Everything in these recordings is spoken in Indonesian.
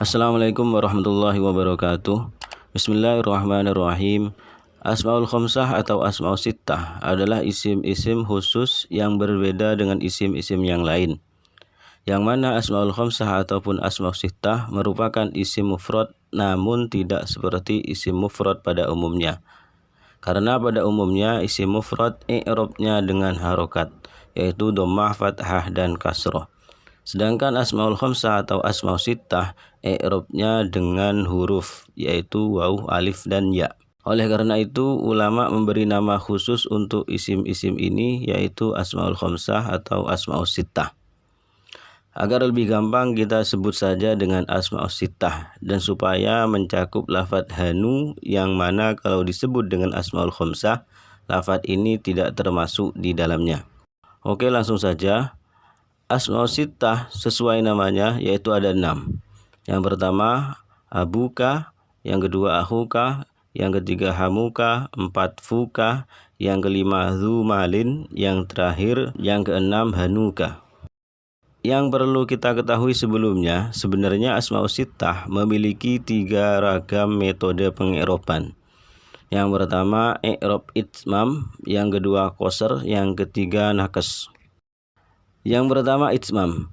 Assalamualaikum warahmatullahi wabarakatuh. Bismillahirrahmanirrahim. Asmaul khamsah atau asmaul sittah adalah isim-isim khusus yang berbeda dengan isim-isim yang lain. Yang mana asmaul khamsah ataupun asmaul sittah merupakan isim mufrad namun tidak seperti isim mufrad pada umumnya. Karena pada umumnya isim mufrad i'rabnya dengan harokat, yaitu dhammah, fathah, dan kasroh. Sedangkan asmaul khamsah atau asmaul sittah i'rabnya dengan huruf, yaitu waw, alif, dan ya. Oleh karena itu ulama memberi nama khusus untuk isim-isim ini, yaitu asmaul khamsah atau asmaul sittah. Agar lebih gampang kita sebut saja dengan asmaul sittah, dan supaya mencakup lafadz hanu yang mana kalau disebut dengan asmaul khamsah, lafadz ini tidak termasuk di dalamnya. Oke, langsung saja. Asmaul sittah sesuai namanya yaitu ada 6. Yang pertama abuka, yang kedua akhuka, yang ketiga hamuka, 4 fuka, yang kelima zumalin, yang terakhir yang keenam hanuka. Yang perlu kita ketahui sebelumnya, sebenarnya asmaul sittah memiliki 3 ragam metode peng'iroban. Yang pertama i'rab itsmam, yang kedua qasr, yang ketiga nakes. Yang pertama itmam.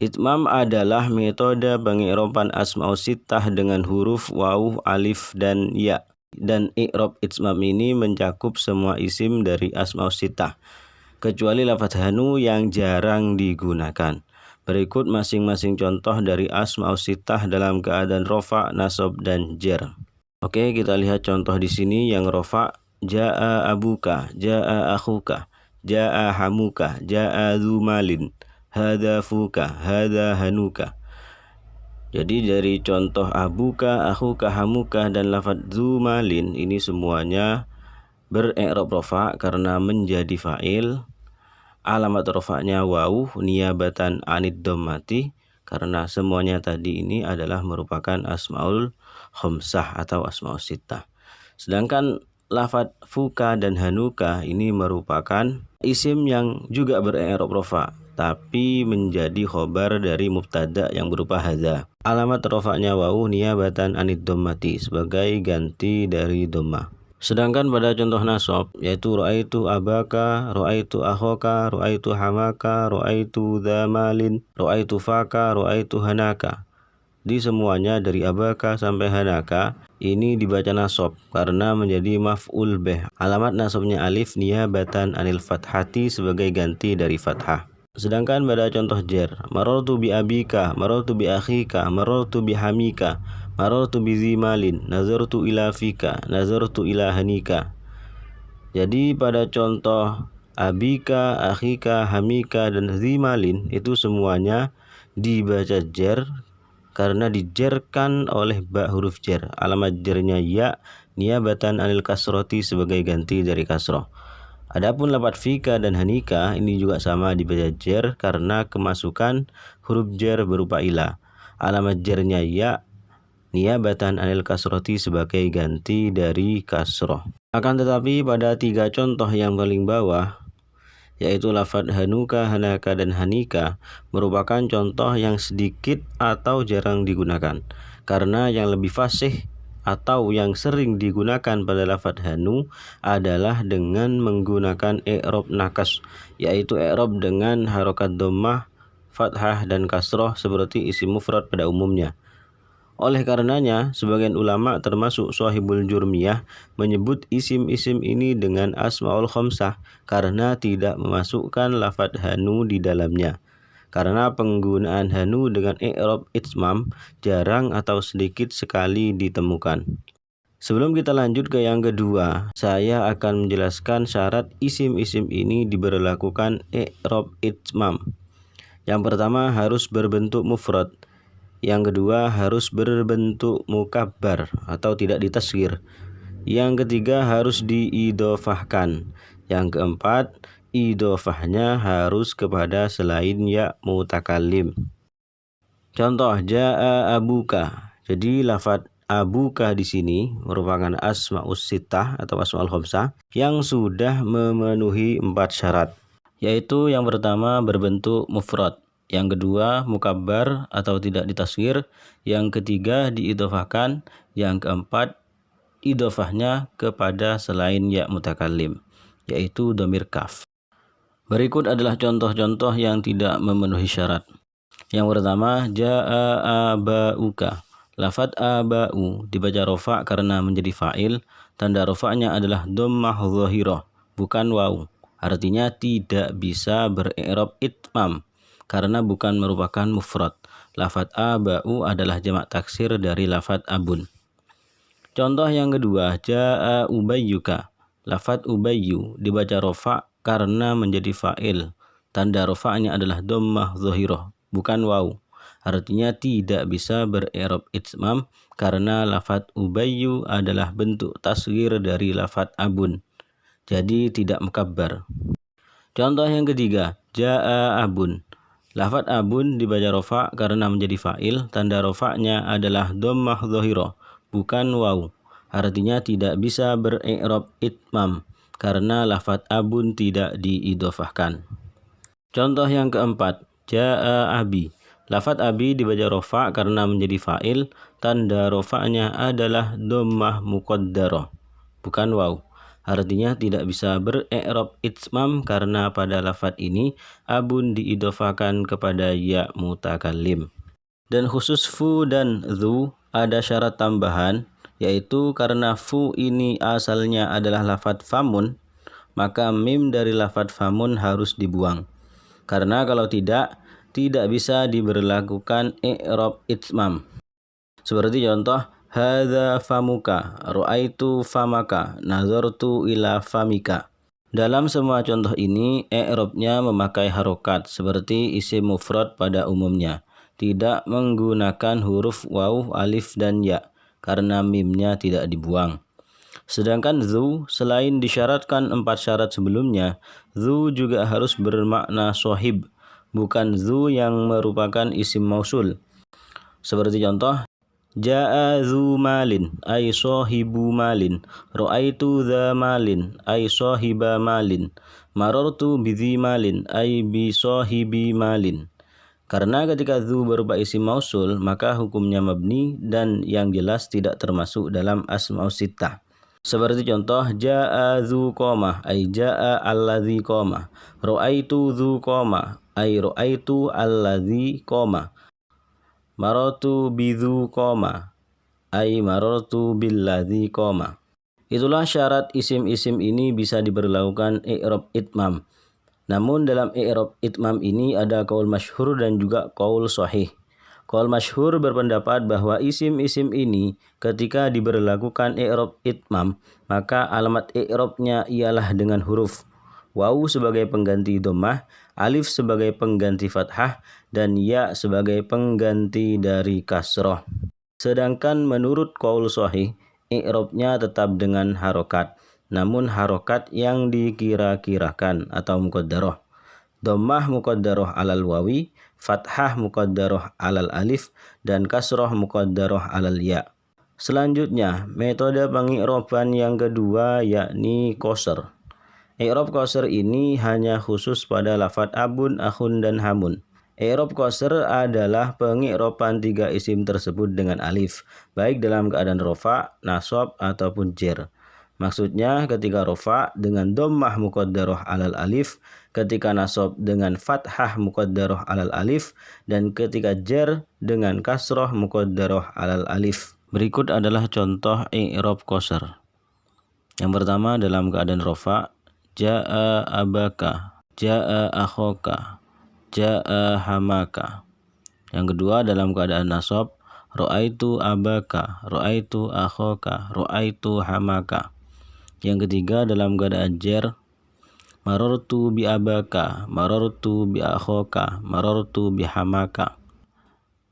Itmam adalah metode peng'iroban asmaul sittah dengan huruf waw, alif, dan ya. Dan i'rab itmam ini mencakup semua isim dari asmaul sittah kecuali lafadz hanu yang jarang digunakan. Berikut masing-masing contoh dari asmaul sittah dalam keadaan rofa, nasab, dan jer. Oke, kita lihat contoh di sini. Yang rofa, jaa abuka, jaa akhuka, jaa hamuka, jaa zumalin, hada fuka, hada hanuka. Jadi dari contoh abuka, akhuka, hamuka, dan lafadz zumalin ini semuanya ber-i'rab rofa karena menjadi fa'il. Alamat rofa'nya waw niyabatan anid dhammati, karena semuanya tadi ini adalah merupakan asmaul khamsah atau asmaul sittah. Sedangkan lafadz fuka dan hanuka ini merupakan isim yang juga ber-i'rab rofa tapi menjadi khobar dari mubtada yang berupa hadza. Alamat rofa'nya waw niyabatan anid dhammati sebagai ganti dari dhammah. Sedangkan pada contoh nasab yaitu ra'aitu abaka, ra'aitu akhoka, ra'aitu hamaka, ra'aitu dhamalin, ra'aitu faka, ra'aitu hanaka. Di semuanya dari abaka sampai hanaka ini dibaca nasab karena menjadi maf'ul bih. Alamat nasabnya alif niyabatan anil fathati sebagai ganti dari fathah. Sedangkan pada contoh jer, marartu bi abika, marartu bi akhika, marartu bi hamika, marartu bi zimalin, nazartu ila fika, nazartu ila hanika. Jadi pada contoh abika, akhika, hamika, dan zimalin itu semuanya dibaca jer karena dijerkan oleh ba huruf jer. Alamat jernya ya niyabatan anil kasroti sebagai ganti dari kasroh. Adapun lafadz fika dan hanika ini juga sama dibaca jer karena kemasukan huruf jer berupa ila. Alamat jernya ya niyabatan anil kasroti sebagai ganti dari kasroh. Akan tetapi pada 3 contoh yang paling bawah yaitu lafadz hanuka, hanaka, dan hanika merupakan contoh yang sedikit atau jarang digunakan. Karena yang lebih fasih atau yang sering digunakan pada lafadz hanu adalah dengan menggunakan i'rab nakas, yaitu i'rab dengan harokat dhammah, fathah, dan kasroh seperti isim mufrad pada umumnya. Oleh karenanya, sebagian ulama termasuk Shahibul Jurmiyah menyebut isim-isim ini dengan asmaul khamsah karena tidak memasukkan lafadz hanu di dalamnya. Karena penggunaan hanu dengan i'rab itmam jarang atau sedikit sekali ditemukan. Sebelum kita lanjut ke yang kedua, saya akan menjelaskan syarat isim-isim ini diberlakukan i'rab itmam. Yang pertama harus berbentuk mufrad. Yang kedua harus berbentuk mukabbar atau tidak ditasghir. Yang ketiga harus diidhofahkan. Yang keempat, idhofahnya harus kepada selain ya mutakallim. Contoh jaa abuka. Jadi lafadz abuka di sini merupakan asmaus sittah atau asmaul khamsah yang sudah memenuhi 4 syarat. Yaitu yang pertama berbentuk mufrad. Yang kedua mukabbar atau tidak ditasghir. Yang ketiga diidhofahkan. Yang keempat idhofahnya kepada selain ya mutakallim, yaitu dhamir kaf. Berikut adalah contoh-contoh yang tidak memenuhi syarat. Yang pertama, jaa abauka. Lafadz abau dibaca rofa karena menjadi fa'il. Tanda rofa'nya adalah dhammah dhahirah, bukan waw. Artinya tidak bisa bere'rab itmam karena bukan merupakan mufrad. Lafadz abau adalah jamak taksir dari lafadz abun. Contoh yang kedua, jaa ubayyuka. Lafadz ubayyu dibaca rofa karena menjadi fa'il. Tanda rofa'nya adalah dhammah dhahirah, bukan waw. Artinya tidak bisa bere'rab itmam karena lafadz ubayyu adalah bentuk tasghir dari lafadz abun. Jadi tidak mukabbar. Contoh yang ketiga, jaa abun. Lafadz abun dibaca rofa karena menjadi fa'il. Tanda rofa'nya adalah dhammah dhahirah, bukan waw. Artinya tidak bisa bere'rab itmam karena lafadz abun tidak diidhofahkan. Contoh yang keempat, jaa abi. Lafadz abi dibaca rofa karena menjadi fa'il. Tanda rofa'nya adalah dhammah muqaddarah, bukan waw. Artinya tidak bisa bere'rab itmam karena pada lafadz ini abun diidhofahkan kepada ya mutakallim. Dan khusus fu dan dzu ada syarat tambahan, yaitu karena fu ini asalnya adalah lafadz famun, maka mim dari lafadz famun harus dibuang. Karena kalau tidak bisa diberlakukan i'rab itmam. Seperti contoh, hadza famuka, ra'aitu famaka, nazartu ila famika. Dalam semua contoh ini, i'rabnya memakai harokat seperti isim mufrad pada umumnya. Tidak menggunakan huruf waw, alif, dan ya karena mimnya tidak dibuang. Sedangkan dzu selain disyaratkan 4 syarat sebelumnya, dzu juga harus bermakna sohib, bukan dzu yang merupakan isim mausul. Seperti contoh, jaa dzu malin ay sohibu malin, ra'aitu dza malin ay sohiba malin, marartu bidzi malin ay bi sohibi malin. Karena ketika dzu berupa isim mausul, maka hukumnya mabni dan yang jelas tidak termasuk dalam asmaus sittah. Seperti contoh, jaa dzu qomah ay jaa alladzi qomah, ra'aitu dzu qomah ay ra'aitu alladzi qomah, marartu bidzu qomah ay marartu billadzi qomah. Itulah syarat isim-isim ini bisa diberlakukan i'rab itmam. Namun dalam i'rab itmam ini ada qaul masyhur dan juga qaul sahih. Qaul masyhur berpendapat bahwa isim-isim ini ketika diberlakukan i'rab itmam, maka alamat i'rabnya ialah dengan huruf waw sebagai pengganti dhammah, alif sebagai pengganti fathah, dan ya sebagai pengganti dari kasroh. Sedangkan menurut qaul sahih, i'rabnya tetap dengan harokat, namun harokat yang dikira-kirakan atau muqaddarah. Dhammah muqaddarah alal wawi, fathah muqaddarah alal alif, dan kasroh muqaddarah alal ya. Selanjutnya, metode pengi'raban yang kedua yakni qasr. I'rab qasr ini hanya khusus pada lafadz abun, akhun, dan hamun. I'rab qasr adalah pengi'raban 3 isim tersebut dengan alif, baik dalam keadaan rofa, nasab, ataupun jer. Maksudnya ketika rofa dengan dhammah muqaddarah alal alif, ketika nasab dengan fathah muqaddarah alal alif, dan ketika jer dengan kasroh muqaddarah alal alif. Berikut adalah contoh i'rab qasr. Yang pertama dalam keadaan rofa, jaa abaka, jaa akhoka, jaa hamaka. Yang kedua dalam keadaan nasab, ra'aitu abaka, ra'aitu akhoka, ra'aitu hamaka. Yang ketiga dalam keadaan jer, marartu bi abaka, marartu bi akhoka, marartu bi hamaka.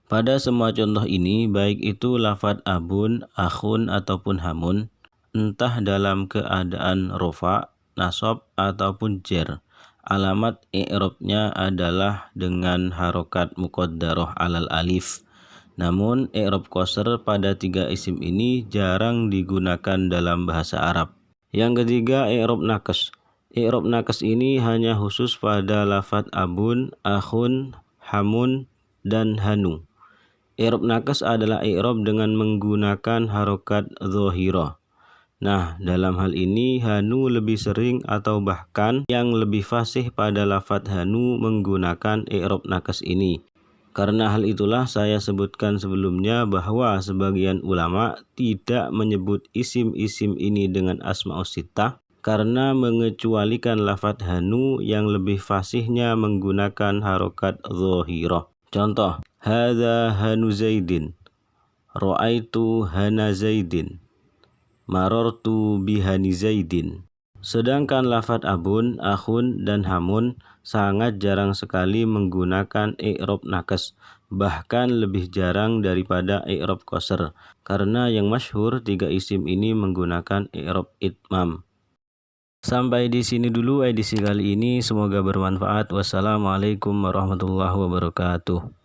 Pada semua contoh ini, baik itu lafadz abun, akhun, ataupun hamun, entah dalam keadaan rofa, nasab, ataupun jer, alamat i'rabnya adalah dengan harokat muqaddarah alal alif. Namun i'rab qasr pada 3 isim ini jarang digunakan dalam bahasa Arab. Yang ketiga, i'rab naqs. I'rab naqs ini hanya khusus pada lafadz abun, akhun, hamun, dan hanu. I'rab nakes adalah i'rab dengan menggunakan harokat dhohirah. Nah, dalam hal ini hanu lebih sering atau bahkan yang lebih fasih pada lafadz hanu menggunakan i'rab nakes ini. Karena hal itulah saya sebutkan sebelumnya bahwa sebagian ulama tidak menyebut isim-isim ini dengan asma'us sittah karena mengecualikan lafadz hanu yang lebih fasihnya menggunakan harokat dhohirah. Contoh, hadza hanu Zaidin, ra'aitu hana Zaidin, marartu bihani Zaidin. Sedangkan lafadz abun, akhun, dan hamun sangat jarang sekali menggunakan i'rab nakes, bahkan lebih jarang daripada i'rab qasr, karena yang masyhur tiga isim ini menggunakan i'rab itmam. Sampai di sini dulu edisi kali ini, semoga bermanfaat. Wassalamualaikum warahmatullahi wabarakatuh.